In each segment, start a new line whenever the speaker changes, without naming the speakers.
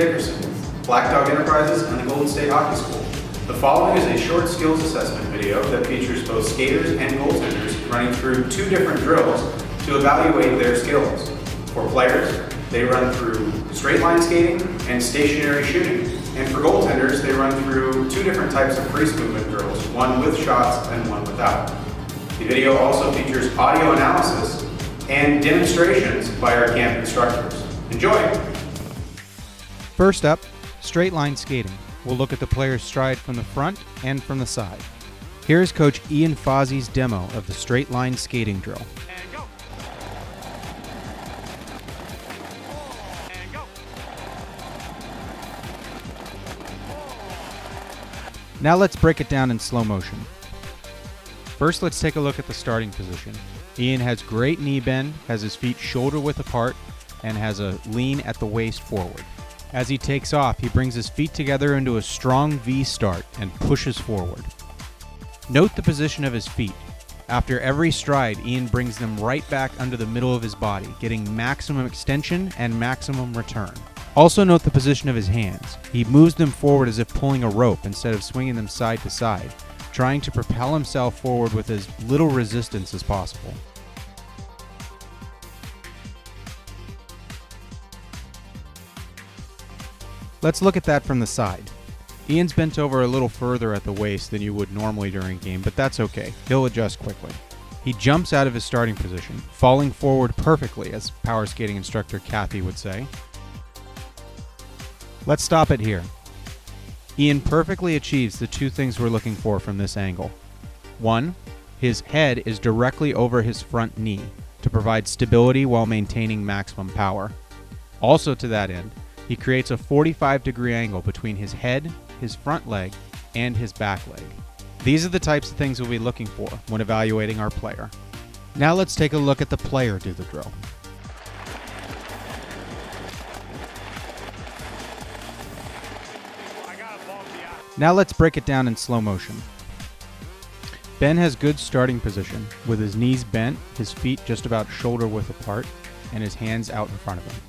Dickerson, Black Dog Enterprises, and the Golden State Hockey School. The following is a short skills assessment video that features both skaters and goaltenders running through 2 different drills to evaluate their skills. For players, they run through straight line skating and stationary shooting. And for goaltenders, they run through 2 different types of crease movement drills, one with shots and one without. The video also features audio analysis and demonstrations by our camp instructors. Enjoy!
First up, straight line skating. We'll look at the player's stride from the front and from the side. Here is Coach Ian Fozzie's demo of the straight line skating drill.
And go. And go.
Now let's break it down in slow motion. First, let's take a look at the starting position. Ian has great knee bend, has his feet shoulder width apart, and has a lean at the waist forward. As he takes off, he brings his feet together into a strong V start and pushes forward. Note the position of his feet. After every stride, Ian brings them right back under the middle of his body, getting maximum extension and maximum return. Also note the position of his hands. He moves them forward as if pulling a rope instead of swinging them side to side, trying to propel himself forward with as little resistance as possible. Let's look at that from the side. Ian's bent over a little further at the waist than you would normally during a game, but that's okay. He'll adjust quickly. He jumps out of his starting position, falling forward perfectly, as power skating instructor Kathy would say. Let's stop it here. Ian perfectly achieves the 2 things we're looking for from this angle. 1, his head is directly over his front knee to provide stability while maintaining maximum power. Also to that end, he creates a 45-degree angle between his head, his front leg, and his back leg. These are the types of things we'll be looking for when evaluating our player. Now let's take a look at the player do the drill. Now let's break it down in slow motion. Ben has good starting position with his knees bent, his feet just about shoulder width apart, and his hands out in front of him.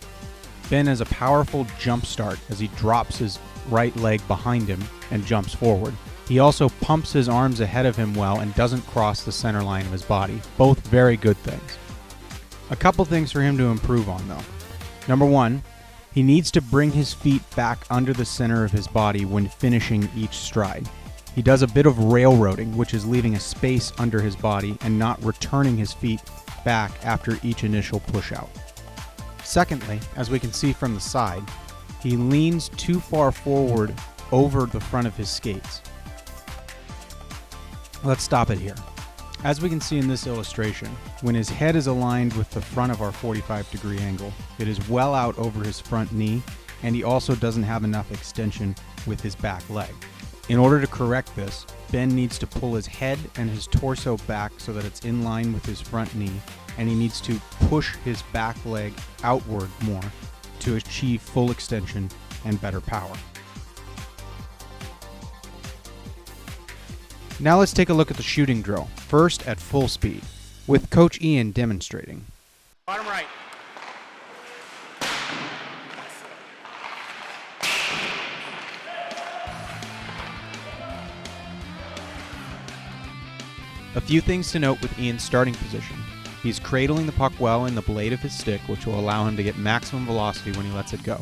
Ben has a powerful jump start as he drops his right leg behind him and jumps forward. He also pumps his arms ahead of him well and doesn't cross the center line of his body. Both very good things. A couple things for him to improve on though. Number 1, he needs to bring his feet back under the center of his body when finishing each stride. He does a bit of railroading, which is leaving a space under his body and not returning his feet back after each initial push out. Secondly, as we can see from the side, he leans too far forward over the front of his skates. Let's stop it here. As we can see in this illustration, when his head is aligned with the front of our 45-degree angle, it is well out over his front knee, and he also doesn't have enough extension with his back leg. In order to correct this, Ben needs to pull his head and his torso back so that it's in line with his front knee, and he needs to push his back leg outward more to achieve full extension and better power. Now let's take a look at the shooting drill, first at full speed, with Coach Ian demonstrating.
Bottom right.
A few things to note with Ian's starting position. He's cradling the puck well in the blade of his stick, which will allow him to get maximum velocity when he lets it go.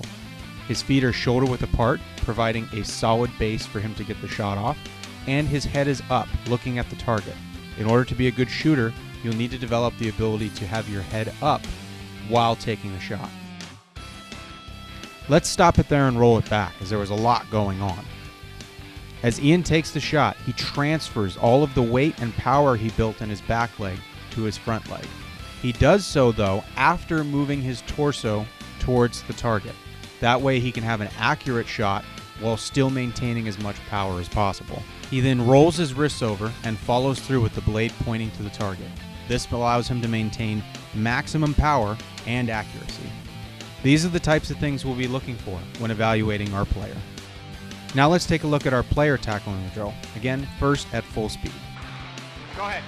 His feet are shoulder width apart, providing a solid base for him to get the shot off, and his head is up, looking at the target. In order to be a good shooter, you'll need to develop the ability to have your head up while taking the shot. Let's stop it there and roll it back, as there was a lot going on. As Ian takes the shot, he transfers all of the weight and power he built in his back leg to his front leg. He does so, though, after moving his torso towards the target. That way he can have an accurate shot while still maintaining as much power as possible. He then rolls his wrists over and follows through with the blade pointing to the target. This allows him to maintain maximum power and accuracy. These are the types of things we'll be looking for when evaluating our player. Now let's take a look at our player tackling the drill. Again, first at full speed.
Go ahead.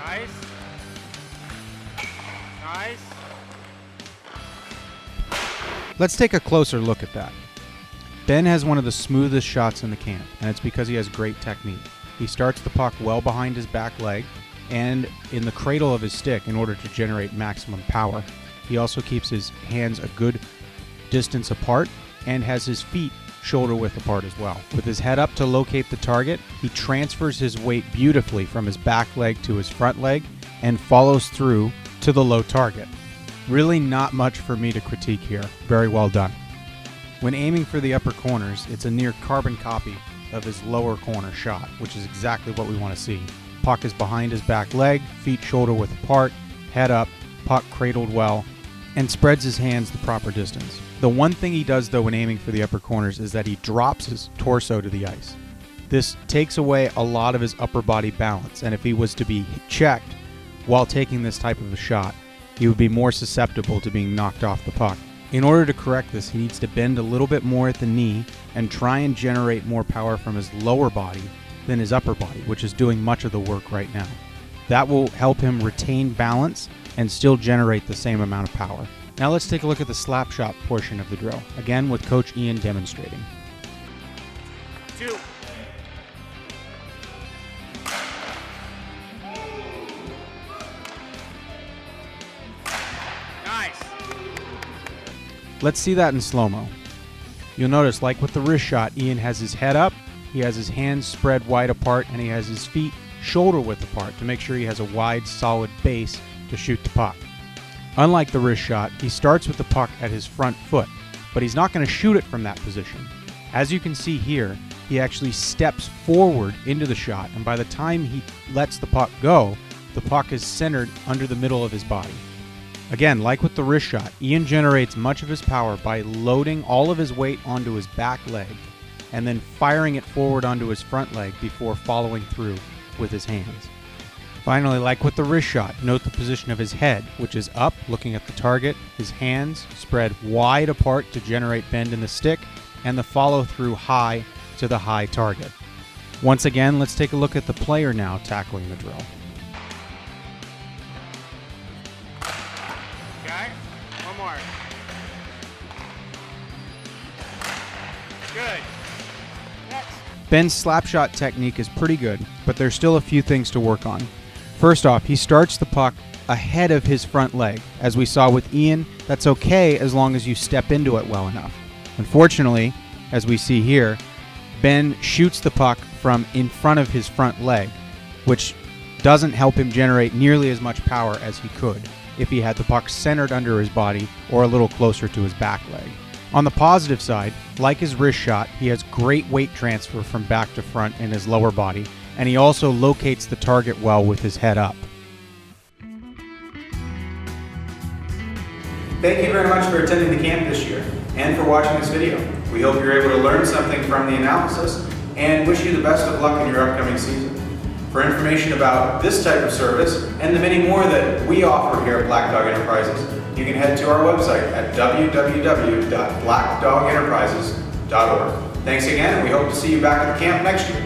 Nice. Nice.
Let's take a closer look at that. Ben has one of the smoothest shots in the camp, and it's because he has great technique. He starts the puck well behind his back leg and in the cradle of his stick in order to generate maximum power. He also keeps his hands a good distance apart and has his feet shoulder width apart as well. With his head up to locate the target, he transfers his weight beautifully from his back leg to his front leg and follows through to the low target. Really not much for me to critique here. Very well done. When aiming for the upper corners, it's a near carbon copy of his lower corner shot, which is exactly what we want to see. Puck is behind his back leg, feet shoulder width apart, head up, puck cradled well, and spreads his hands the proper distance. The one thing he does though when aiming for the upper corners is that he drops his torso to the ice. This takes away a lot of his upper body balance, and if he was to be checked while taking this type of a shot, he would be more susceptible to being knocked off the puck. In order to correct this, he needs to bend a little bit more at the knee and try and generate more power from his lower body than his upper body, which is doing much of the work right now. That will help him retain balance and still generate the same amount of power. Now let's take a look at the Slapshot portion of the drill, again with Coach Ian demonstrating.
2. Nice.
Let's see that in slow-mo. You'll notice, like with the wrist shot, Ian has his head up, he has his hands spread wide apart, and he has his feet shoulder width apart to make sure he has a wide, solid base to shoot the puck. Unlike the wrist shot, he starts with the puck at his front foot, but he's not going to shoot it from that position. As you can see here, he actually steps forward into the shot, and by the time he lets the puck go, the puck is centered under the middle of his body. Again, like with the wrist shot, Ian generates much of his power by loading all of his weight onto his back leg and then firing it forward onto his front leg before following through with his hands. Finally, like with the wrist shot, note the position of his head, which is up, looking at the target, his hands spread wide apart to generate bend in the stick, and the follow-through high to the high target. Once again, let's take a look at the player now tackling the drill.
Okay. One more. Good. Next.
Ben's slapshot technique is pretty good, but there's still a few things to work on. First off, he starts the puck ahead of his front leg. As we saw with Ian, that's okay as long as you step into it well enough. Unfortunately, as we see here, Ben shoots the puck from in front of his front leg, which doesn't help him generate nearly as much power as he could if he had the puck centered under his body or a little closer to his back leg. On the positive side, like his wrist shot, he has great weight transfer from back to front in his lower body, and he also locates the target well with his head up.
Thank you very much for attending the camp this year and for watching this video. We hope you're able to learn something from the analysis and wish you the best of luck in your upcoming season. For information about this type of service and the many more that we offer here at Black Dog Enterprises, you can head to our website at www.blackdogenterprises.org. Thanks again, and we hope to see you back at the camp next year.